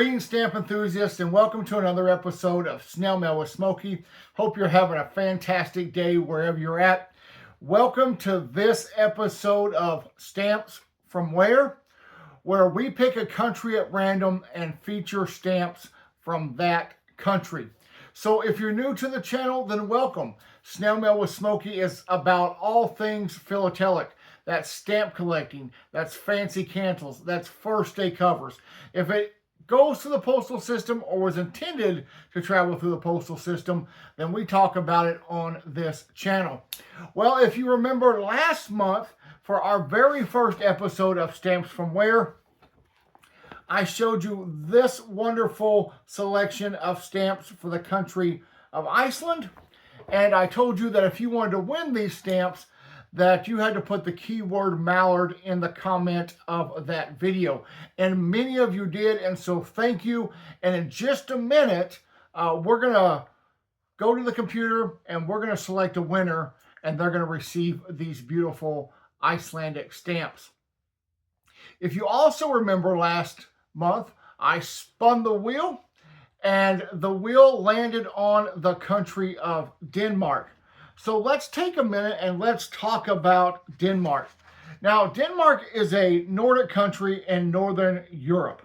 Greetings, stamp enthusiasts, and welcome to another episode of Snail Mail with Smokey. Hope you're having a fantastic day wherever you're at. Welcome to this episode of Stamps from Where we pick a country at random and feature stamps from that country. So if you're new to the channel, then welcome. Snail Mail with Smokey is about all things philatelic. That's stamp collecting, that's fancy cantles, that's first day covers. If it goes to the postal system or was intended to travel through the postal system, then we talk about it on this channel. Well, if you remember last month, for our very first episode of Stamps from Where, I showed you this wonderful selection of stamps for the country of Iceland. And I told you that if you wanted to win these stamps, that you had to put the keyword mallard in the comment of that video. And many of you did, and so thank you. And in just a minute, we're going to go to the computer and we're going to select a winner, and they're going to receive these beautiful Icelandic stamps. If you also remember last month, I spun the wheel, and the wheel landed on the country of Denmark. So let's take a minute and let's talk about Denmark. Now, Denmark is a Nordic country in Northern Europe.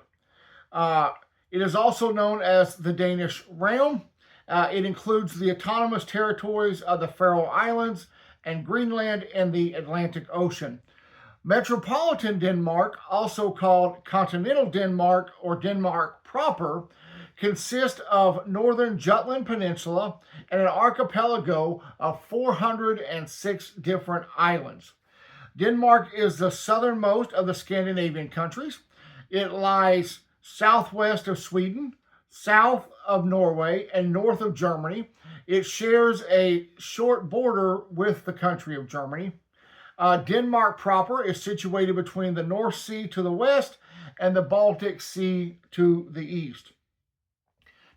It is also known as the Danish realm. It includes the autonomous territories of the Faroe Islands and Greenland and the Atlantic Ocean. Metropolitan Denmark, also called Continental Denmark or Denmark proper, consists of northern Jutland Peninsula and an archipelago of 406 different islands. Denmark is the southernmost of the Scandinavian countries. It lies southwest of Sweden, south of Norway, and north of Germany. It shares a short border with the country of Germany. Denmark proper is situated between the North Sea to the west and the Baltic Sea to the east.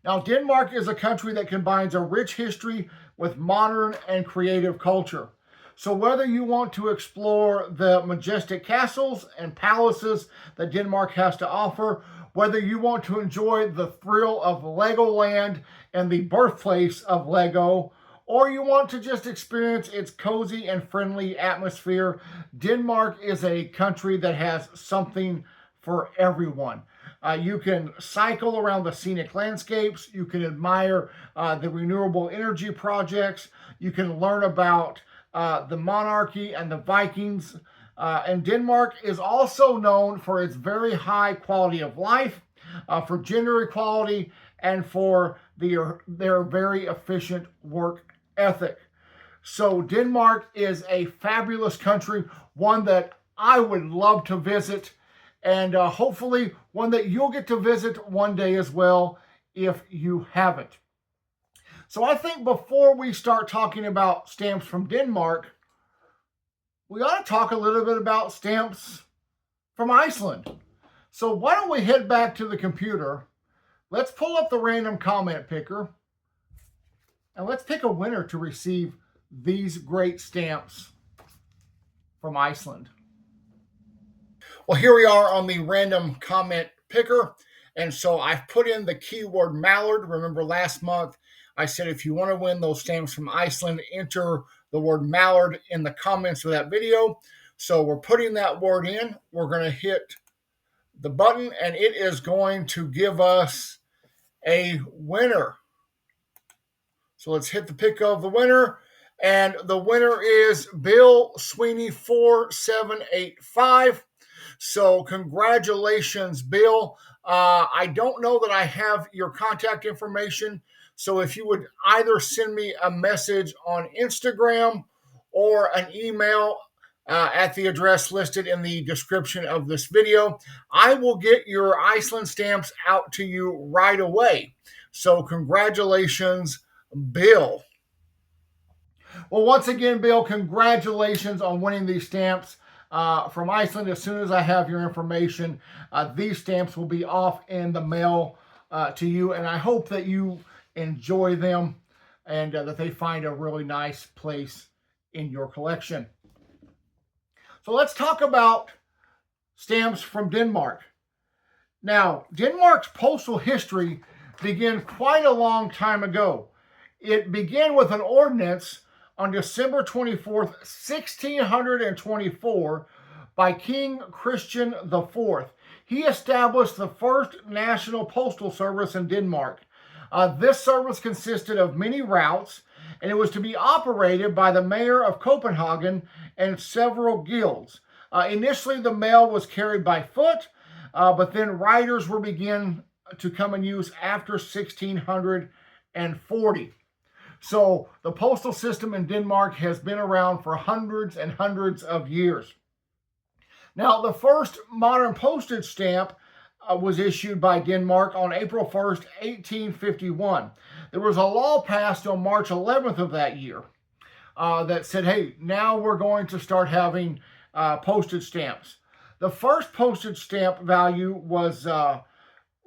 Now, Denmark is a country that combines a rich history with modern and creative culture. So whether you want to explore the majestic castles and palaces that Denmark has to offer, whether you want to enjoy the thrill of Legoland and the birthplace of Lego, or you want to just experience its cozy and friendly atmosphere, Denmark is a country that has something for everyone. You can cycle around the scenic landscapes. You can admire the renewable energy projects. You can learn about the monarchy and the Vikings. And Denmark is also known for its very high quality of life, for gender equality, and for their very efficient work ethic. So Denmark is a fabulous country, one that I would love to visit, and hopefully one that you'll get to visit one day as well if you haven't. So I think before we start talking about stamps from Denmark, we ought to talk a little bit about stamps from Iceland. So why don't we head back to the computer, let's pull up the random comment picker, and let's pick a winner to receive these great stamps from Iceland. Well, here we are on the random comment picker. And so I've put in the keyword mallard. Remember last month, I said if you want to win those stamps from Iceland, enter the word mallard in the comments of that video. So we're putting that word in. We're going to hit the button, and it is going to give us a winner. So let's hit the pick of the winner. And the winner is Bill Sweeney 4785. So congratulations, Bill. I don't know that I have your contact information. So if you would either send me a message on Instagram or an email at the address listed in the description of this video, I will get your Iceland stamps out to you right away. So congratulations, Bill. Well, once again, Bill, congratulations on winning these stamps from Iceland. As soon as I have your information, these stamps will be off in the mail to you, and I hope that you enjoy them and that they find a really nice place in your collection. So let's talk about stamps from Denmark. Now, Denmark's postal history began quite a long time ago. It began with an ordinance on December 24th, 1624, by King Christian IV. He established the first national postal service in Denmark. This service consisted of many routes, and it was to be operated by the mayor of Copenhagen and several guilds. Initially, the mail was carried by foot, but then riders were beginning to come in use after 1640. So the postal system in Denmark has been around for hundreds and hundreds of years. Now, the first modern postage stamp was issued by Denmark on April 1st, 1851. There was a law passed on March 11th of that year that said, hey, now we're going to start having postage stamps. The first postage stamp value was a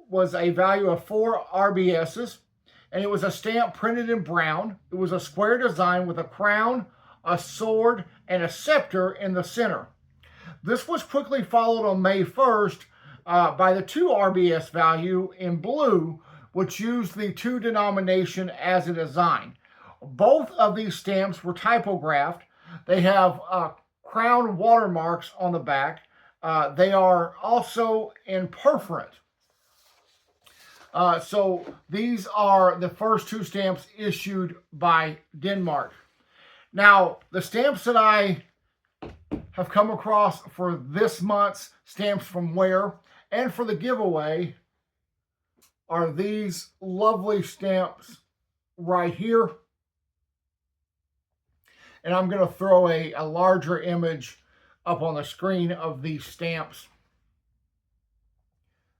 value of 4 RBSs, and it was a stamp printed in brown. It was a square design with a crown, a sword, and a scepter in the center. This was quickly followed on May 1st by the 2 RBS value in blue, which used the 2 denomination as a design. Both of these stamps were typographed. They have crown watermarks on the back. They are also in perforate. So these are the first 2 stamps issued by Denmark. Now, the stamps that I have come across for this month's Stamps from Where and for the giveaway are these lovely stamps right here. And I'm going to throw a larger image up on the screen of these stamps.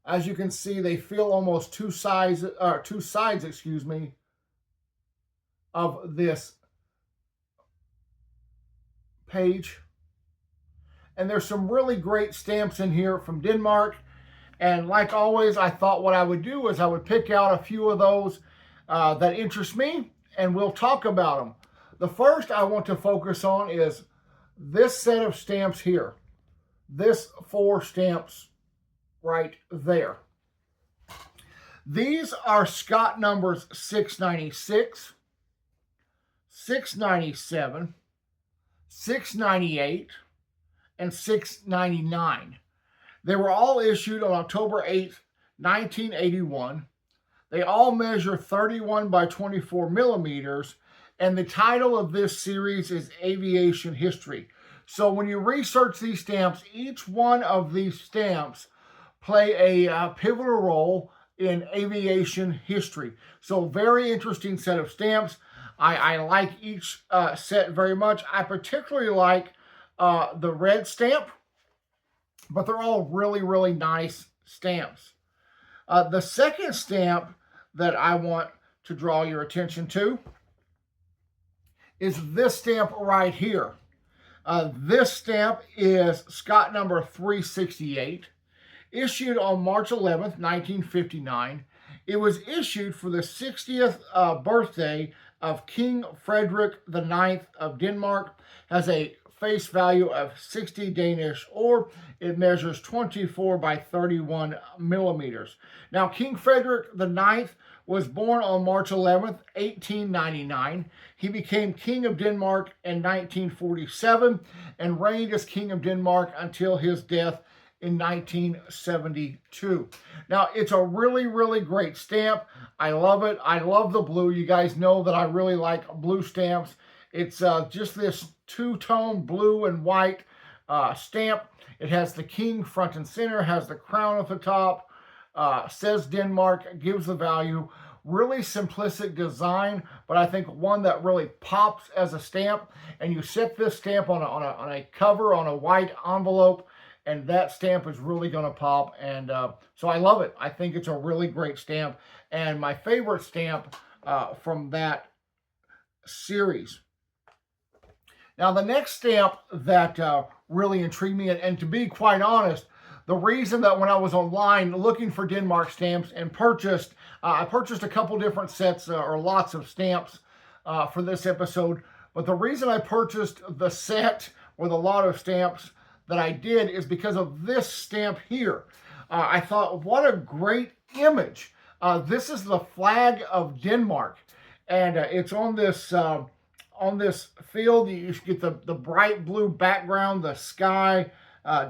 As you can see, they feel almost two sides, of this page. And there's some really great stamps in here from Denmark. And like always, I thought what I would do is I would pick out a few of those that interest me, and we'll talk about them. The first I want to focus on is this set of stamps here. This 4 stamps right there. These are Scott numbers 696, 697, 698, and 699. They were all issued on October 8th, 1981. They all measure 31 by 24 millimeters, and the title of this series is Aviation History. So when you research these stamps, each one of these stamps play a pivotal role in aviation history. So very interesting set of stamps. I like each set very much. I particularly like the red stamp, but they're all really, really nice stamps. The second stamp that I want to draw your attention to is this stamp right here. This stamp is Scott number 368, issued on March 11th, 1959. It was issued for the 60th birthday of King Frederick IX of Denmark. Has a face value of 60 Danish, or it measures 24 by 31 millimeters. Now, King Frederick IX was born on March 11th, 1899. He became King of Denmark in 1947 and reigned as King of Denmark until his death in 1972. Now, it's a really, really great stamp. I love it. I love the blue. You guys know that I really like blue stamps. It's just this two-tone blue and white stamp. It has the king front and center, has the crown at the top, says Denmark, gives the value. Really simplistic design, but I think one that really pops as a stamp. And you set this stamp on a cover, on a white envelope, and that stamp is really going to pop. And so I love it. I think it's a really great stamp, and my favorite stamp from that series. Now, the next stamp that really intrigued me, and to be quite honest, the reason that when I was online looking for Denmark stamps and I purchased a couple different sets or lots of stamps for this episode, but the reason I purchased the set with a lot of stamps that I did is because of this stamp here. I thought, what a great image. This is the flag of Denmark, and it's on this field. You get the bright blue background, the sky,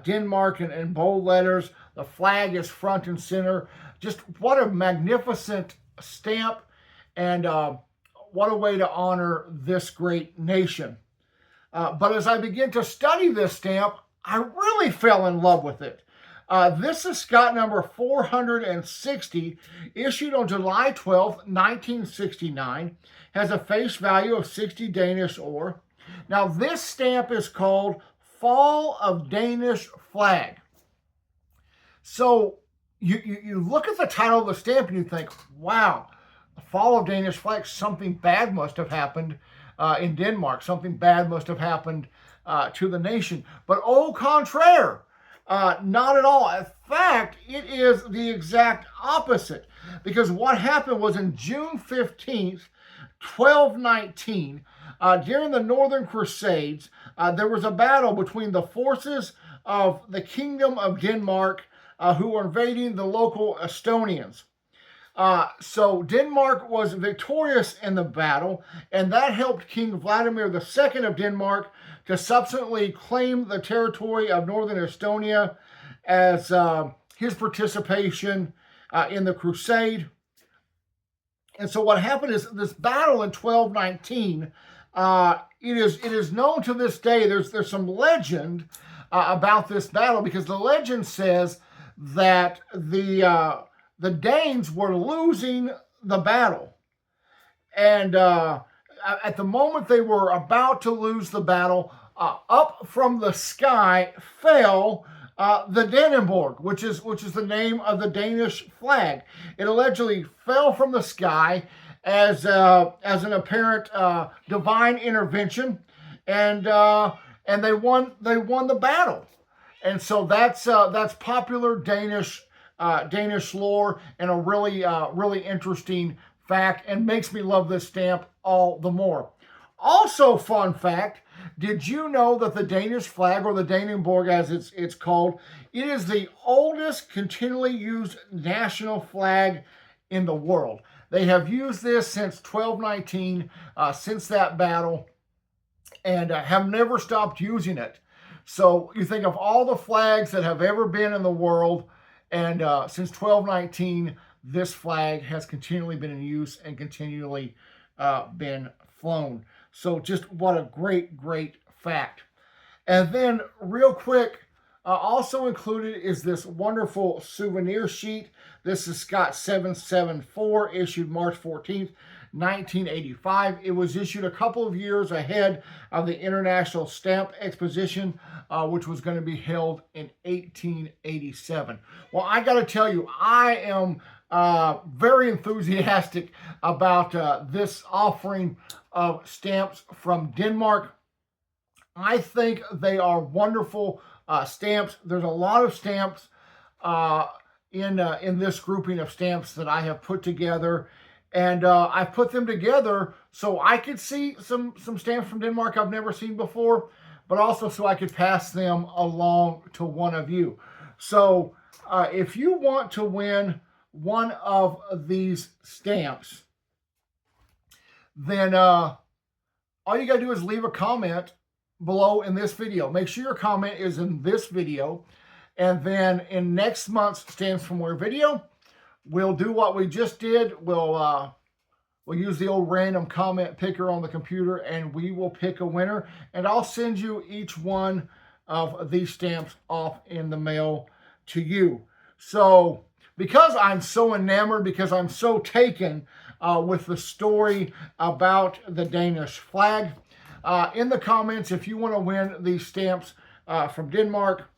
Denmark in bold letters. The flag is front and center. Just what a magnificent stamp, and what a way to honor this great nation. But as I began to study this stamp, I really fell in love with it. This is Scott number 460, issued on July 12th, 1969, has a face value of 60 Danish ore. Now, this stamp is called Fall of Danish Flag. So, you look at the title of the stamp and you think, wow, the Fall of Danish Flag, something bad must have happened in Denmark. Something bad must have happened to the nation. But au contraire, not at all. In fact, it is the exact opposite. Because what happened was in June 15th, 1219, during the Northern Crusades, there was a battle between the forces of the Kingdom of Denmark who were invading the local Estonians. So Denmark was victorious in the battle, and that helped King Vladimir II of Denmark to subsequently claim the territory of northern Estonia as his participation in the crusade. And so what happened is this battle in 1219, it is known to this day. There's some legend about this battle, because the legend says that the Danes were losing the battle. And at the moment they were about to lose the battle, up from the sky fell the Dannebrog, which is the name of the Danish flag. It allegedly fell from the sky as an apparent divine intervention, and they won the battle. And so that's popular Danish lore, and a really interesting fact, and makes me love this stamp all the more. Also, fun fact, did you know that the Danish flag, or the Dannebrog as it's called, it is the oldest continually used national flag in the world? They have used this since 1219, since that battle, and have never stopped using it. So you think of all the flags that have ever been in the world, and since 1219, this flag has continually been in use and continually been flown. So just what a great fact. And then real quick, also included is this wonderful souvenir sheet. This is Scott 774, issued March 14th, 1985. It was issued a couple of years ahead of the International Stamp Exposition, which was going to be held in 1887. Well, I got to tell you, I am very enthusiastic about this offering of stamps from Denmark. I think they are wonderful stamps. There's a lot of stamps in this grouping of stamps that I have put together, and I put them together so I could see some stamps from Denmark I've never seen before, but also so I could pass them along to one of you. So if you want to win one of these stamps, then all you got to do is leave a comment below in this video. Make sure your comment is in this video, and then in next month's Stamps from Where video, we'll do what we just did. We'll use the old random comment picker on the computer, and we will pick a winner, and I'll send you each one of these stamps off in the mail to you. So because I'm so enamored, because I'm so taken with the story about the Danish flag, in the comments, if you want to win these stamps from Denmark,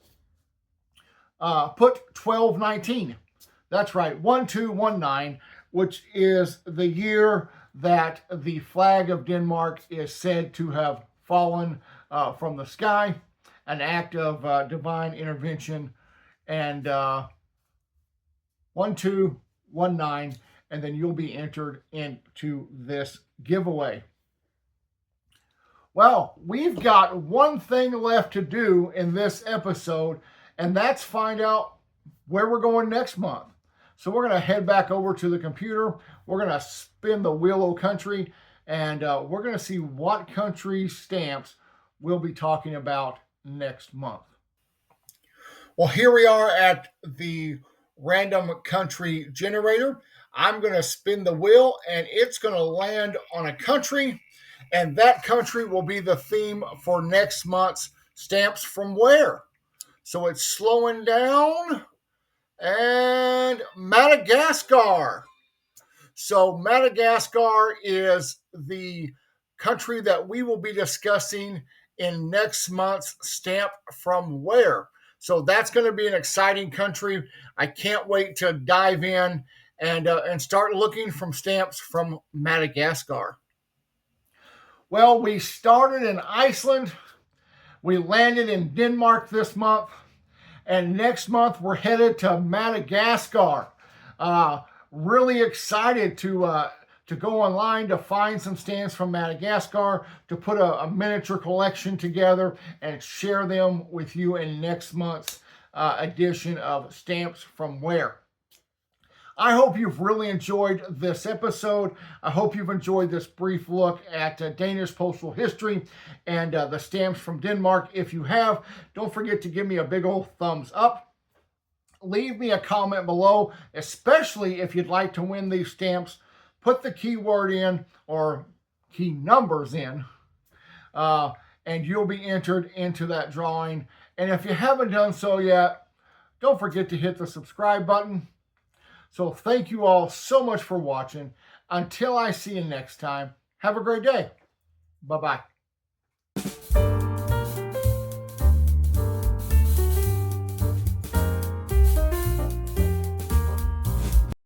put 1219. That's right, 1219, which is the year that the flag of Denmark is said to have fallen from the sky, an act of divine intervention, and 1219, and then you'll be entered into this giveaway. Well, we've got one thing left to do in this episode, and that's find out where we're going next month. So we're going to head back over to the computer. We're going to spin the wheel of country, and we're going to see what country stamps we'll be talking about next month. Well, here we are at the random country generator. I'm going to spin the wheel, and it's going to land on a country, and that country will be the theme for next month's Stamps from Where. So it's slowing down, and Madagascar. So Madagascar is the country that we will be discussing in next month's Stamp from Where. So that's going to be an exciting country. I can't wait to dive in and start looking from stamps from Madagascar. Well, we started in Iceland. We landed in Denmark this month. And next month, we're headed to Madagascar. Really excited to go online to find some stamps from Madagascar, to put a miniature collection together and share them with you in next month's edition of Stamps from Where. I hope you've really enjoyed this episode. I hope you've enjoyed this brief look at Danish postal history and the stamps from Denmark. If you have, don't forget to give me a big old thumbs up. Leave me a comment below, especially if you'd like to win these stamps. Put the keyword in, or key numbers in, and you'll be entered into that drawing. And if you haven't done so yet, don't forget to hit the subscribe button. So thank you all so much for watching. Until I see you next time, have a great day. Bye-bye.